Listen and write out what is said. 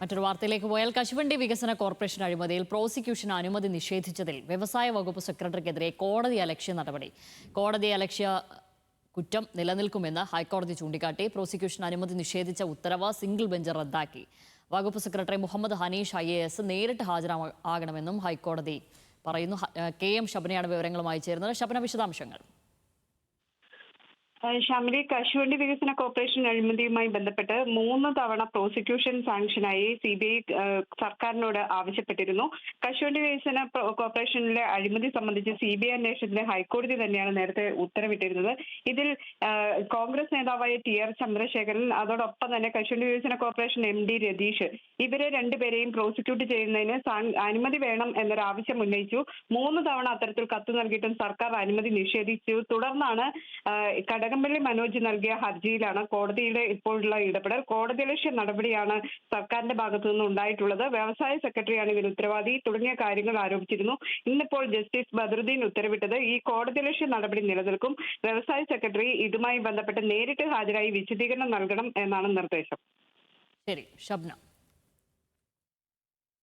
മറ്റൊരു വാർത്തയിലേക്ക് പോയാൽ കശുവണ്ടി വികസന കോർപ്പറേഷൻ അഴിമതിയിൽ പ്രോസിക്യൂഷൻ അനുമതി നിഷേധിച്ചതിൽ വ്യവസായ വകുപ്പ് സെക്രട്ടറിക്കെതിരെ കോടതി അലക്ഷ്യ നടപടി. കോടതി അലക്ഷ്യ കുറ്റം നിലനിൽക്കുമെന്ന് ഹൈക്കോടതി ചൂണ്ടിക്കാട്ടി. പ്രോസിക്യൂഷൻ അനുമതി നിഷേധിച്ച ഉത്തരവ് സിംഗിൾ ബെഞ്ച് റദ്ദാക്കി. വകുപ്പ് സെക്രട്ടറി മുഹമ്മദ് ഹനീഷ് IAS നേരിട്ട് ഹാജരാകണമെന്നും ഹൈക്കോടതി പറയുന്നു. KM ഷബനയാണ് വിവരങ്ങളുമായി ചേരുന്നത്. ഷബന, വിശദാംശങ്ങൾ. ഷാമിലി, കശുവണ്ടി വികസന കോർപ്പറേഷൻ അഴിമതിയുമായി ബന്ധപ്പെട്ട് 3 തവണ പ്രോസിക്യൂഷൻ സാങ്ഷനായി CBI സർക്കാരിനോട് ആവശ്യപ്പെട്ടിരുന്നു. കശുവണ്ടി വികസന കോർപ്പറേഷനിലെ അഴിമതി സംബന്ധിച്ച് CBI അന്വേഷണത്തിന് ഹൈക്കോടതി തന്നെയാണ് നേരത്തെ ഉത്തരവിട്ടിരുന്നത്. ഇതിൽ കോൺഗ്രസ് നേതാവായ TR ചന്ദ്രശേഖരൻ, അതോടൊപ്പം തന്നെ കശുവണ്ടി വികസന കോർപ്പറേഷൻ MD രതീഷ്, ഇവരെ രണ്ടുപേരെയും പ്രോസിക്യൂട്ട് ചെയ്യുന്നതിന് അനുമതി വേണം എന്നൊരു ആവശ്യം ഉന്നയിച്ചു. 3 തവണ അത്തരത്തിൽ കത്ത് നൽകിയിട്ടും സർക്കാർ അനുമതി നിഷേധിച്ചു. തുടർന്നാണ് കടകംപള്ളി മനോജ് നൽകിയ ഹർജിയിലാണ് കോടതിയുടെ ഇപ്പോഴുള്ള ഇടപെടൽ. കോടതിയലക്ഷ്യ നടപടിയാണ് സർക്കാരിന്റെ ഭാഗത്തു നിന്ന് ഉണ്ടായിട്ടുള്ളത്. വ്യവസായ സെക്രട്ടറിയാണ് ഇതിന് ഉത്തരവാദി തുടങ്ങിയ കാര്യങ്ങൾ ആരോപിച്ചിരുന്നു. ഇന്നിപ്പോൾ ജസ്റ്റിസ് ബദറുദ്ദീൻ ഉത്തരവിട്ടത് ഈ കോടതിയലക്ഷ്യ നടപടി നിലനിൽക്കും. വ്യവസായ സെക്രട്ടറി ഇതുമായി ബന്ധപ്പെട്ട് നേരിട്ട് ഹാജരായി വിശദീകരണം നൽകണം എന്നാണ് നിർദ്ദേശം. ശരി ഷബ്ന.